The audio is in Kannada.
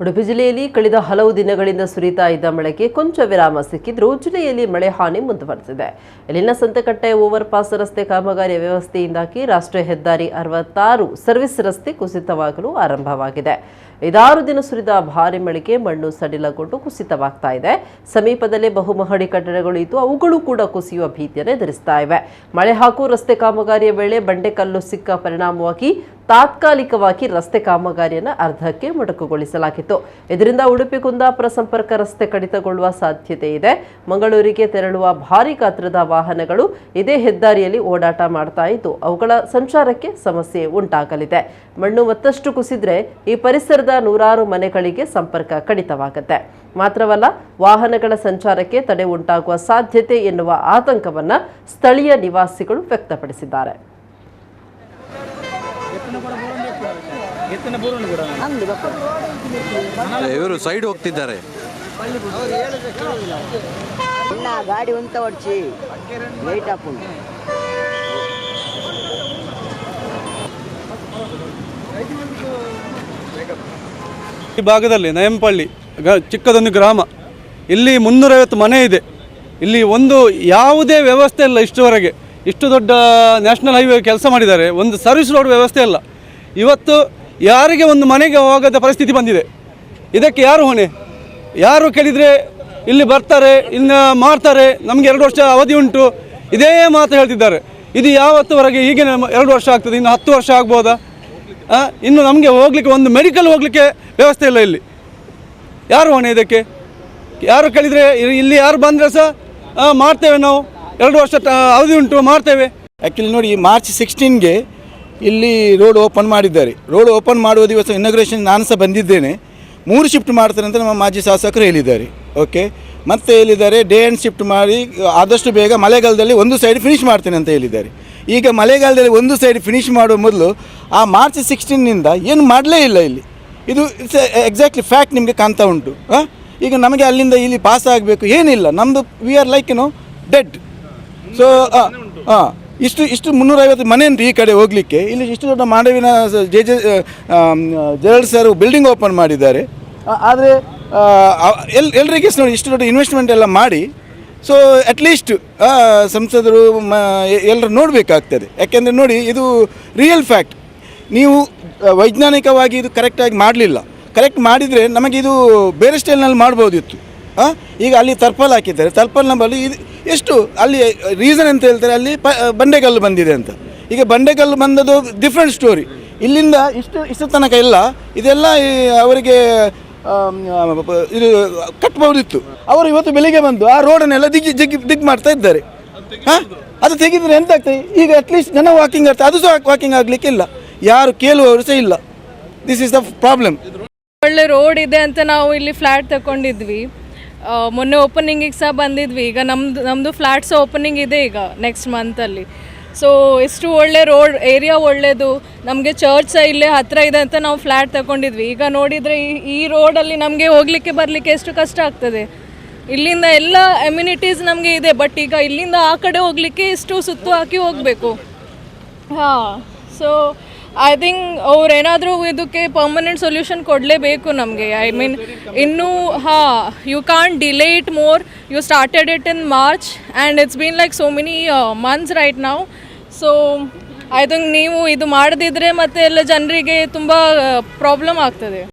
ಉಡುಪಿ ಜಿಲ್ಲೆಯಲ್ಲಿ ಕಳೆದ ಹಲವು ದಿನಗಳಿಂದ ಸುರಿತಾ ಇದ್ದ ಮಳೆಗೆ ಕೊಂಚ ವಿರಾಮ ಸಿಕ್ಕಿದ್ರೂ ಜಿಲ್ಲೆಯಲ್ಲಿ ಮಳೆ ಹಾನಿ ಮುಂದುವರೆದಿದೆ. ಇಲ್ಲಿನ ಸಂತೆಕಟ್ಟೆ ಓವರ್ ಪಾಸ್ ರಸ್ತೆ ಕಾಮಗಾರಿ ವ್ಯವಸ್ಥೆಯಿಂದಾಗಿ ರಾಷ್ಟ್ರೀಯ ಹೆದ್ದಾರಿ 66 ಸರ್ವಿಸ್ ರಸ್ತೆ ಕುಸಿತವಾಗಲು ಆರಂಭವಾಗಿದೆ. 5-6 ದಿನ ಸುರಿದ ಭಾರಿ ಮಳೆಗೆ ಮಣ್ಣು ಸಡಿಲಗೊಂಡು ಕುಸಿತವಾಗ್ತಾ ಇದೆ. ಸಮೀಪದಲ್ಲೇ ಬಹುಮಹಡಿ ಕಟ್ಟಡಗಳು ಇದ್ದು ಅವುಗಳು ಕೂಡ ಕುಸಿಯುವ ಭೀತಿಯನ್ನು ಎದುರಿಸ್ತಾ ಇವೆ. ಮಳೆ ಹಾಗೂ ರಸ್ತೆ ಕಾಮಗಾರಿಯ ವೇಳೆ ಬಂಡೆಕಲ್ಲು ಸಿಕ್ಕ ಪರಿಣಾಮವಾಗಿ ತಾತ್ಕಾಲಿಕವಾಗಿ ರಸ್ತೆ ಕಾಮಗಾರಿಯನ್ನು ಅರ್ಧಕ್ಕೆ ಮೊಟಕುಗೊಳಿಸಲಾಗಿತ್ತು. ಇದರಿಂದ ಉಡುಪಿ ಕುಂದಾಪುರ ಸಂಪರ್ಕ ರಸ್ತೆ ಕಡಿತಗೊಳ್ಳುವ ಸಾಧ್ಯತೆ ಇದೆ. ಮಂಗಳೂರಿಗೆ ತೆರಳುವ ಭಾರಿ ಗಾತ್ರದ ವಾಹನಗಳು ಇದೇ ಹೆದ್ದಾರಿಯಲ್ಲಿ ಓಡಾಟ ಮಾಡ್ತಾ ಇದ್ದು ಅವುಗಳ ಸಂಚಾರಕ್ಕೆ ಸಮಸ್ಯೆ ಉಂಟಾಗಲಿದೆ. ಮಣ್ಣು ಮತ್ತಷ್ಟು ಕುಸಿದ್ರೆ ಈ ಪರಿಸರದ ನೂರಾರು ಮನೆಗಳಿಗೆ ಸಂಪರ್ಕ ಕಡಿತವಾಗುತ್ತೆ. ಮಾತ್ರವಲ್ಲ, ವಾಹನಗಳ ಸಂಚಾರಕ್ಕೆ ತಡೆ ಉಂಟಾಗುವ ಸಾಧ್ಯತೆ ಎನ್ನುವ ಆತಂಕವನ್ನ ಸ್ಥಳೀಯ ನಿವಾಸಿಗಳು ವ್ಯಕ್ತಪಡಿಸಿದ್ದಾರೆ. ಇವರು ಸೈಡ್ ಹೋಗ್ತಿದ್ದಾರೆ. ಗಾಡಿ ಉಂಟ ಹೊಡ್ಚಿ ಲೇಟ್ ಹಾಕೊಂಡು ಈ ಭಾಗದಲ್ಲಿ ನಯಂಪಳ್ಳಿ ಚಿಕ್ಕದೊಂದು ಗ್ರಾಮ. ಇಲ್ಲಿ 350 ಮನೆ ಇದೆ. ಇಲ್ಲಿ ಒಂದು ಯಾವುದೇ ವ್ಯವಸ್ಥೆ ಇಲ್ಲ. ಇಷ್ಟುವರೆಗೆ ಇಷ್ಟು ದೊಡ್ಡ ನ್ಯಾಷನಲ್ ಹೈವೇ ಕೆಲಸ ಮಾಡಿದ್ದಾರೆ, ಒಂದು ಸರ್ವಿಸ್ ರೋಡ್ ವ್ಯವಸ್ಥೆ ಇಲ್ಲ. ಇವತ್ತು ಯಾರಿಗೆ ಒಂದು ಮನೆಗೆ ಹೋಗದ ಪರಿಸ್ಥಿತಿ ಬಂದಿದೆ. ಇದಕ್ಕೆ ಯಾರು ಹೊಣೆ? ಯಾರು ಕೇಳಿದರೆ ಇಲ್ಲಿ ಬರ್ತಾರೆ, ಇನ್ನು ಮಾಡ್ತಾರೆ, ನಮಗೆ 2 ವರ್ಷ ಅವಧಿ ಉಂಟು, ಇದೇ ಮಾತು ಹೇಳ್ತಿದ್ದಾರೆ. ಇದು ಯಾವತ್ತುವರೆಗೆ? ಹೀಗೆ 2 ವರ್ಷ ಆಗ್ತದೆ, ಇನ್ನು 10 ವರ್ಷ ಆಗ್ಬೋದಾ? ಇನ್ನು ನಮಗೆ ಹೋಗ್ಲಿಕ್ಕೆ ಒಂದು ಮೆಡಿಕಲ್ ಹೋಗಲಿಕ್ಕೆ ವ್ಯವಸ್ಥೆ ಇಲ್ಲ. ಇಲ್ಲಿ ಯಾರು ಹೊಣೆ? ಇದಕ್ಕೆ ಯಾರು ಕೇಳಿದರೆ ಇಲ್ಲಿ ಯಾರು ಬಂದರೆ ಸಹ ಮಾಡ್ತೇವೆ, ನಾವು 2 ವರ್ಷ ಅವಧಿ ಉಂಟು, ಮಾಡ್ತೇವೆ. ಆ್ಯಕ್ಚುಲಿ ನೋಡಿ, ಮಾರ್ಚ್ 16ಗೆ ಇಲ್ಲಿ ರೋಡ್ ಓಪನ್ ಮಾಡಿದ್ದಾರೆ. ರೋಡ್ ಓಪನ್ ಮಾಡುವ ದಿವಸ ಇನಾಗ್ರೇಷನ್ ನಾನು ಸಹ ಬಂದಿದ್ದೇನೆ. 3 ಶಿಫ್ಟ್ ಮಾಡ್ತಾರೆ ಅಂತ ನಮ್ಮ ಮಾಜಿ ಶಾಸಕರು ಹೇಳಿದ್ದಾರೆ. ಓಕೆ, ಮತ್ತೆ ಹೇಳಿದ್ದಾರೆ ಡೇ ಆ್ಯಂಡ್ ಶಿಫ್ಟ್ ಮಾಡಿ ಆದಷ್ಟು ಬೇಗ ಮಳೆಗಾಲದಲ್ಲಿ ಒಂದು ಸೈಡ್ ಫಿನಿಷ್ ಮಾಡ್ತೇನೆ ಅಂತ ಹೇಳಿದ್ದಾರೆ. ಈಗ ಮಳೆಗಾಲದಲ್ಲಿ ಒಂದು ಸೈಡ್ ಫಿನಿಷ್ ಮಾಡುವ ಮೊದಲು ಆ ಮಾರ್ಚ್ 16ನಿಂದ ಏನು ಮಾಡಲೇ ಇಲ್ಲ ಇಲ್ಲಿ. ಇದು ಇಟ್ಸ್ ಎಕ್ಸಾಕ್ಟ್ಲಿ ಫ್ಯಾಕ್ಟ್ ನಿಮಗೆ ಕಾಣ್ತಾ ಉಂಟು. ಈಗ ನಮಗೆ ಅಲ್ಲಿಂದ ಇಲ್ಲಿ ಪಾಸ್ ಆಗಬೇಕು, ಏನಿಲ್ಲ, ನಮ್ಮದು we are like dead. So ಇಷ್ಟು 350 ಮನೆ ಉಂಟು ಈ ಕಡೆ ಹೋಗಲಿಕ್ಕೆ. ಇಲ್ಲಿ ಇಷ್ಟು ದೊಡ್ಡ ಮಾಂಡವಿನ ಜೆರಲ್ಡ್ ಸರ್ ಬಿಲ್ಡಿಂಗ್ ಓಪನ್ ಮಾಡಿದ್ದಾರೆ. ಆದರೆ ಎಲ್ರಿಗೆ ನೋಡಿ ಇಷ್ಟು ದೊಡ್ಡ ಇನ್ವೆಸ್ಟ್ಮೆಂಟ್ ಎಲ್ಲ ಮಾಡಿ, ಸೊ ಅಟ್ಲೀಸ್ಟ್ ಸಂಸದರು ಎಲ್ಲರೂ ನೋಡಬೇಕಾಗ್ತದೆ. ಯಾಕೆಂದರೆ ನೋಡಿ, ಇದು ರಿಯಲ್ ಫ್ಯಾಕ್ಟ್. ನೀವು ವೈಜ್ಞಾನಿಕವಾಗಿ ಇದು ಕರೆಕ್ಟಾಗಿ ಮಾಡಲಿಲ್ಲ. ಕರೆಕ್ಟ್ ಮಾಡಿದರೆ ನಮಗಿದು ಬೇರೆ ಸ್ಟೈಲ್ನಲ್ಲಿ ಮಾಡ್ಬೋದಿತ್ತು. ಈಗ ಅಲ್ಲಿ ತರ್ಪಲ್ ಹಾಕಿದ್ದಾರೆ. ತರ್ಪಲ್ನ ಬಳಿ ಇದು ಎಷ್ಟು ಅಲ್ಲಿ ರೀಸನ್ ಅಂತ ಹೇಳ್ತಾರೆ, ಅಲ್ಲಿ ಬಂಡೆಕಲ್ಲು ಬಂದಿದೆ ಅಂತ. ಈಗ ಬಂಡೆಕಲ್ಲು ಬಂದದ್ದು ಡಿಫ್ರೆಂಟ್ ಸ್ಟೋರಿ. ಇಲ್ಲಿಂದ ಇಷ್ಟು ತನಕ ಇಲ್ಲ, ಇದೆಲ್ಲ ಅವರಿಗೆ ಇದು ಕಟ್ಬೋದಿತ್ತು. ಅವರು ಇವತ್ತು ಬೆಳಿಗ್ಗೆ ಬಂದು ಆ ರೋಡನ್ನೆಲ್ಲ ದಿಗ್ ಮಾಡ್ತಾ ಇದ್ದಾರೆ. ಅದು ತೆಗೆದ್ರೆ ಎಂತ ಆಗ್ತದೆ? ಈಗ ಅಟ್ಲೀಸ್ಟ್ ಜನ ವಾಕಿಂಗ್ ಆಗ್ತದೆ, ಅದು ಸಹ ವಾಕಿಂಗ್ ಆಗಲಿಕ್ಕೆ ಇಲ್ಲ, ಯಾರು ಕೇಳುವವರು ಸಹ ಇಲ್ಲ. This is the problem. ಒಳ್ಳೆ ರೋಡ್ ಇದೆ ಅಂತ ನಾವು ಇಲ್ಲಿ ಫ್ಲ್ಯಾಟ್ ತಗೊಂಡಿದ್ವಿ. ಮೊನ್ನೆ ಓಪನಿಂಗಿಗೆ ಸಹ ಬಂದಿದ್ವಿ. ಈಗ ನಮ್ಮದು ಫ್ಲ್ಯಾಟ್ಸ್ ಓಪನಿಂಗ್ ಇದೆ ಈಗ ನೆಕ್ಸ್ಟ್ ಮಂತಲ್ಲಿ. ಸೊ ಎಷ್ಟು ಒಳ್ಳೆ ರೋಡ್ ಏರಿಯಾ ಒಳ್ಳೆಯದು, ನಮಗೆ ಚರ್ಚ್ ಸಹ ಇಲ್ಲೇ ಹತ್ತಿರ ಇದೆ ಅಂತ ನಾವು ಫ್ಲ್ಯಾಟ್ ತಗೊಂಡಿದ್ವಿ. ಈಗ ನೋಡಿದರೆ ಈ ರೋಡಲ್ಲಿ ನಮಗೆ ಹೋಗಲಿಕ್ಕೆ ಬರಲಿಕ್ಕೆ ಎಷ್ಟು ಕಷ್ಟ ಆಗ್ತದೆ. ಇಲ್ಲಿಂದ ಎಲ್ಲ ಅಮ್ಯುನಿಟೀಸ್ ನಮಗೆ ಇದೆ, ಬಟ್ ಈಗ ಇಲ್ಲಿಂದ ಆ ಕಡೆ ಹೋಗಲಿಕ್ಕೆ ಎಷ್ಟು ಸುತ್ತು ಹಾಕಿ ಹೋಗಬೇಕು. ಸೊ ಐ ಥಿಂಕ್ ಅವ್ರೇನಾದರೂ ಇದಕ್ಕೆ ಪರ್ಮನೆಂಟ್ ಸೊಲ್ಯೂಷನ್ ಕೊಡಲೇಬೇಕು ನಮಗೆ. ಐ ಮೀನ್ ಇನ್ನೂ you can't delay it more. You started it in March and it's been like so many months right now. So I think ನೀವು ಇದು ಮಾಡದಿದ್ದರೆ ಮತ್ತೆ ಎಲ್ಲ ಜನರಿಗೆ ತುಂಬ ಪ್ರಾಬ್ಲಮ್ ಆಗ್ತದೆ.